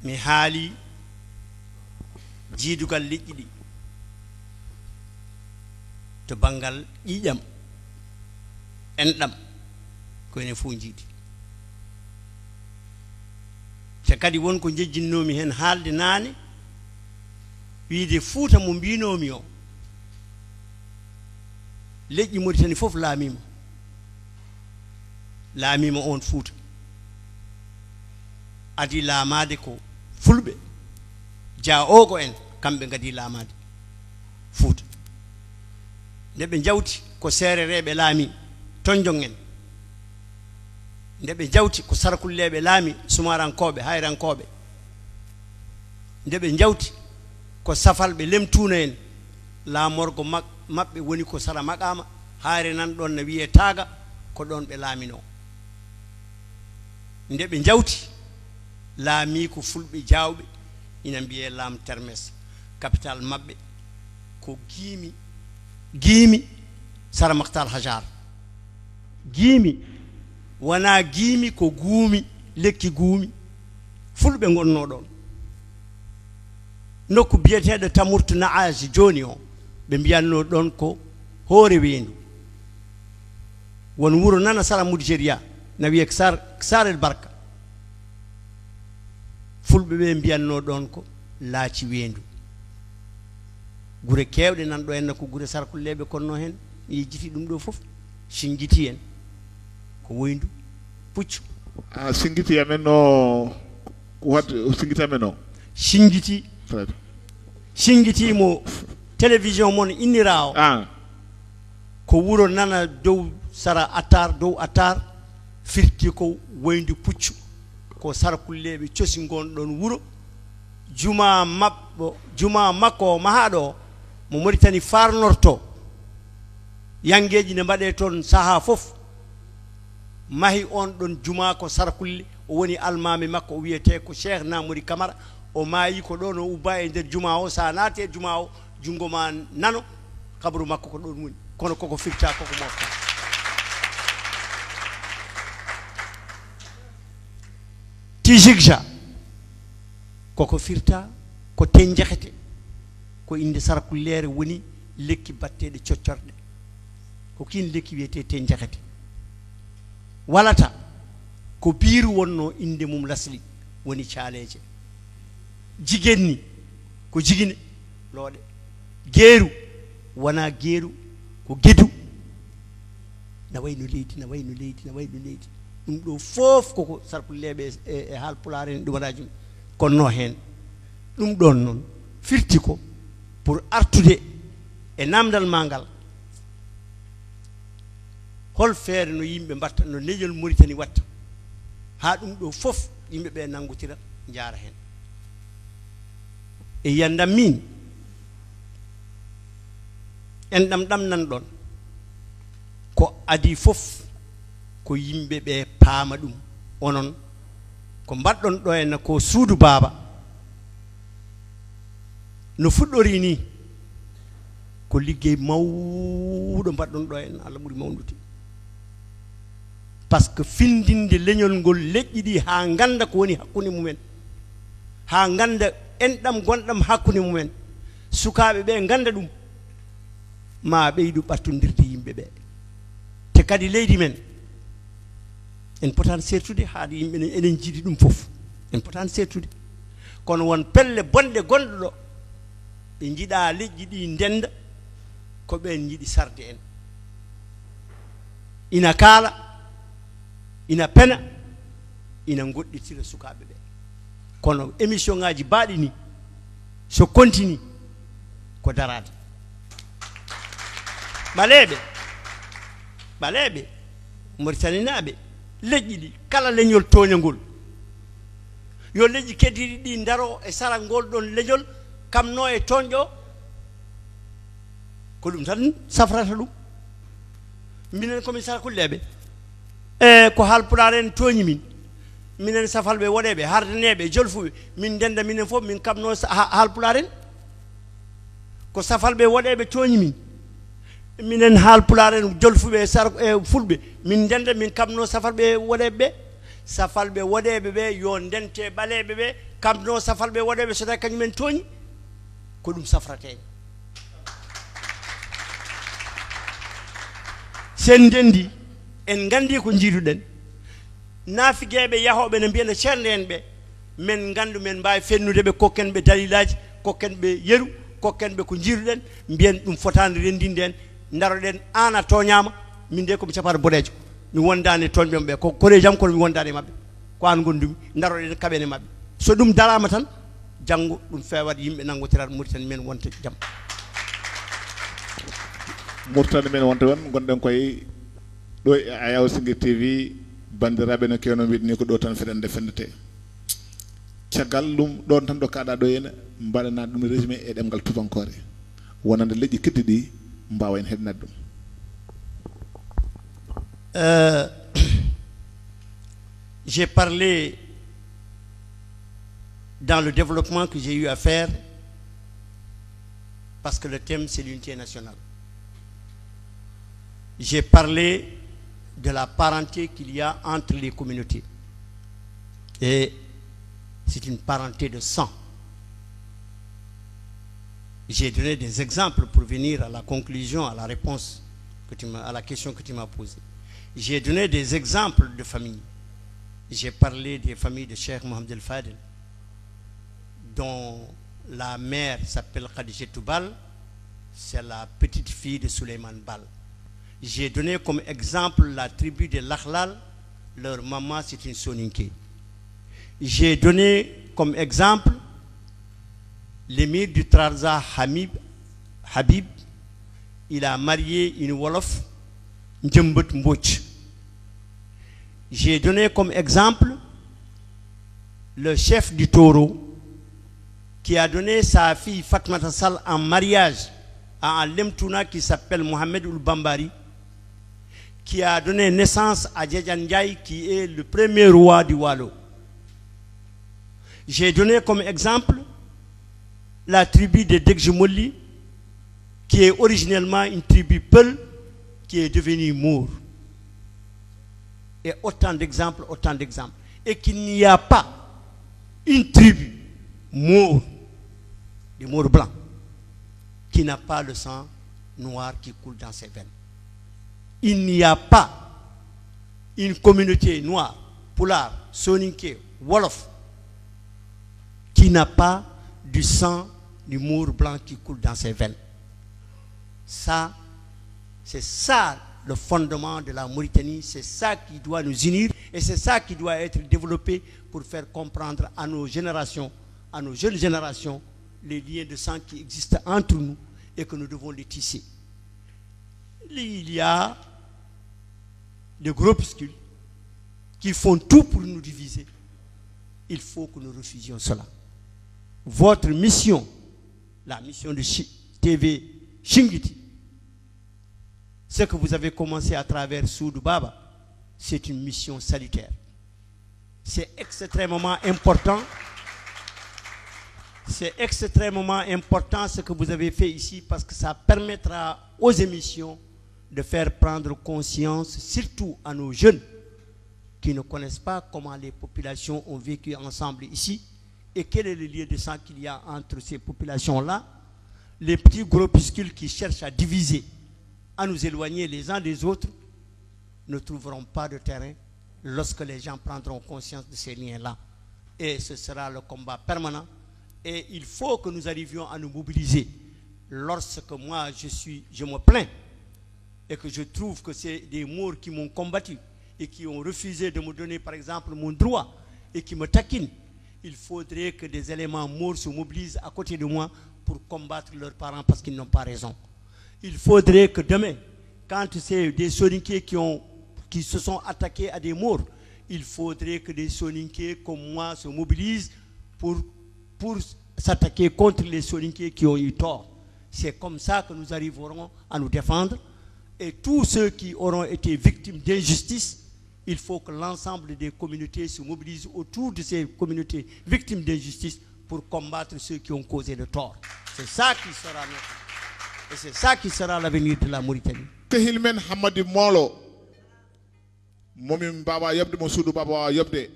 mi haali jiidugal liƴƴi ɗi to bangal ƴiƴam enɗam ko ene fof jiidi te kadi wonko jejjinnomi hen haalde naane wiide Fuuta mo mbinomi o leƴƴi Mauritanie fof laamima on Fuuta adi laamade ko fulɓe Jaaogo en kamɓe ngadi laamade Fuuta nde ɓe jawti ko seerereɓe laami tonjon en nde ɓe jawti ko sarakulleɓe laami sumarankoɓe hayrankoɓe nde ɓe jawti ko safalɓe lemtuna en laamorgo maɓɓe woni ko sara maqama haare nan ɗon no wiye taaga ko ɗon ɓe laamino nde ɓe jawti laami ko fulɓe jawɓe ina mbiye laam termes capital maɓɓe ko giimi sara maktal hajar giimi wona giimi ko guumi lekki guumi fulɓe gonno ɗon nokku biyeteɗo tamurtu naaji joni o ɓe mbiyanno ɗon ko hoore weendu won wuro nana sara Mudjeria na wiye Sarel Barka fulɓe ɓe mbiyanno ɗon ko laaci weendu gure kewɗe nan ɗo henna ko gure sarkulleɓe konno hen mi yejjiti ɗum ɗo fof singiti en ko woyndu puccu singiti amen no wat singiti amen o singiti mo télévision mon innira o ko wuro nana dow sara attar firti ko woyndu puccu ko sarkulleɓe cosi gonɗon wuro juma makko mahaɗo mo Mauritanie farnorto yangeji ne mbaɗe toon saha fof mahi on ɗon juma ko sarkulle o woni almami makko o wiyete ko Cheikh Namouri Camara o maayi ko ɗon o ubba e nder juma o sa naati e juma o jungo ma nano kabru makko ko ɗon woni kono koko firta koko mofta tijigja koko firta ko tenjahete ko inde sarkullere woni lekki batteɗe coccorɗe ko kin lekki wiyete tenjahete walata ko biiru wonno inde mum lasli woni caaleje jigenni ko jigine looɗe geeru wona geeru ko gedu na wayno leydi ɗum ɗo fof koko sarkulleɓe e haalpulaar en ɗumanaji konno hen ɗum ɗon noon firti ko pour artude e namdal ma ngal hol feere no yimɓe mbatta no leñol Mauritanie watta ha ɗum ɗo fof yimɓe ɓe nangotira jaara hen e yandam min en ɗam nan ɗon ko adi fof ko yimɓe ɓe paama ɗum onon ko mbaɗɗon ɗo henna ko suudu baaba no fuɗɗori ni ko liggey mawɗo mbaɗɗon ɗo henna Allah ɓuri mawnude par ce que findinde leñol ngol leƴƴi ɗi ha ganda ko woni hakkude mumen ha ganda enɗam gonɗam hakkude mumen sukaɓe ɓe ganda ɗum ma ɓeydu ɓattodirde yimɓe ɓe te kadi leydi men en potani sertude haade yimɓe enen jiiɗi ɗum fof en potani sertude kono won pelle bonɗe gonɗo ɗo ɓe jiiɗa leƴƴi ɗi ndenda ko ɓen jiiɗi sarde en ina kaala ina pena ina goɗɗitira sukaɓe ɓe kono émission ngaji baaɗi ni so continue ko darade ɓaleɓe Mauritaninaɓe leƴƴi ɗi kala leñol toñagol yo leƴƴi keddiɗi ɗi daro e sara ngol ɗon leñol kamno e toñƴo ko ɗum tan safrata ɗum minen komin sarkulleɓe e ko haalpulaar en tooñi min minen safalɓe woɗeɓe hardaneɓe jolfuɓe min denda minen fof min kamno haalpulaar en ko safalɓe woɗeɓe tooñi min minen haalpulaar en jolfuɓe e fulɓe min denda min kamno safalɓe woɗeɓe ɓe safalɓe woɗeɓe ɓe yo ndente ɓaleɓe ɓe kamɓe noon safalɓe woɗeɓe so tawi kañumen tooñi ko ɗum safrate sen ndendi en gandi ko jiiduɗen naafigueɓe yahoɓe ne mbiyana ceerno en ɓe men gandu men mbawi fennude ɓe kokken ɓe dalilaji kokken ɓe yeru kokken ɓe ko jiiruɗen mbiyen ɗum fotani rendinde en daroɗen an a toñama min de komi capata boɗejo mi wondani toñɓe ɓe ko kore jam kono mi wondani mabɓe ko an gondumi daroɗen kaɓene mabɓe so ɗum darama tan janggo ɗum fewat yimɓe nangotirat Mauritanie men wonta jaam Mauritanie men wonta won gonɗen koye ɗo e Ayaw Singir TV bandiraɓe no kewno mbiɗni ko ɗo tan feɗende fendete caggal ɗum ɗon tan ɗo kaɗa ɗo henna mbaɗana ɗum résumé e ɗemgal tubankore wonande leƴƴi keddi ɗi mbawa en heɗnade ɗum j'ai parlé dans le développement que j'ai eu à faire parce que le thème c'est l'unité nationale. J'ai parlé de la parenté qu'il y a entre les communautés. Et c'est une parenté de sang. J'ai donné des exemples pour venir à la conclusion, à la réponse à la question que tu m'as posée. J'ai donné des exemples de familles. J'ai parlé des familles de Cheikh Mohamed El Fadel, dont la mère s'appelle Khadijatou Bal, c'est la petite fille de Souleymane Bal. J'ai donné comme exemple la tribu de Lakhlal, leur maman c'est une Soninké. J'ai donné comme exemple l'émir du Trarza Habib, il a marié une Wolof, Ndjembet Mbouch. J'ai donné comme exemple le chef du Taureau qui a donné sa fille Fatmata Sall en mariage à un Lemtouna qui s'appelle Mohamed Ould Bambari, qui a donné naissance à Djedjan Ndiaye qui est le premier roi du Wallo. J'ai donné comme exemple la tribu de Degjemoli qui est originellement une tribu Peul qui est devenue Mour. Et autant d'exemples. Et qu'il n'y a pas une tribu Mour, des Mours blancs, qui n'a pas le sang noir qui coule dans ses veines. Il n'y a pas une communauté noire, Pulaar, Soninké, Wolof, qui n'a pas du sang du Mour blanc qui coule dans ses veines. Ça, c'est ça le fondement de la Mauritanie, c'est ça qui doit nous unir et c'est ça qui doit être développé pour faire comprendre à nos générations, à nos jeunes générations, les liens de sang qui existent entre nous et que nous devons les tisser. Il y a des groupuscules qui font tout pour nous diviser. Il faut que nous refusions cela. Votre mission, la mission de TV Shingiti, ce que vous avez commencé à travers Soudou Baba, c'est une mission salutaire. C'est extrêmement important. C'est extrêmement important ce que vous avez fait ici parce que ça permettra aux émissions de faire prendre conscience, surtout à nos jeunes qui ne connaissent pas comment les populations ont vécu ensemble ici et quel est le lien de sang qu'il y a entre ces populations-là. Les petits groupuscules qui cherchent à diviser, à nous éloigner les uns des autres, ne trouveront pas de terrain lorsque les gens prendront conscience de ces liens-là. Et ce sera le combat permanent. Et il faut que nous arrivions à nous mobiliser. Lorsque moi, je me plains et que je trouve que c'est des Maures qui m'ont combattu et qui ont refusé de me donner, par exemple, mon droit et qui me taquinent, il faudrait que des éléments Maures se mobilisent à côté de moi pour combattre leurs parents parce qu'ils n'ont pas raison. Il faudrait que demain, quand c'est des Soninké qui se sont attaqués à des Maures, il faudrait que des Soninké comme moi se mobilisent pour s'attaquer contre les Soninké qui ont eu tort. C'est comme ça que nous arriverons à nous défendre. Et tous ceux qui auront été victimes d'injustice, il faut que l'ensemble des communautés se mobilisent autour de ces communautés victimes d'injustice pour combattre ceux qui ont causé le tort. C'est ça qui sera notre. Et c'est ça qui sera l'avenir de la Mauritanie. Tehilmen Hamadi Molo momi baba yobde mo suudu baba wawa yobde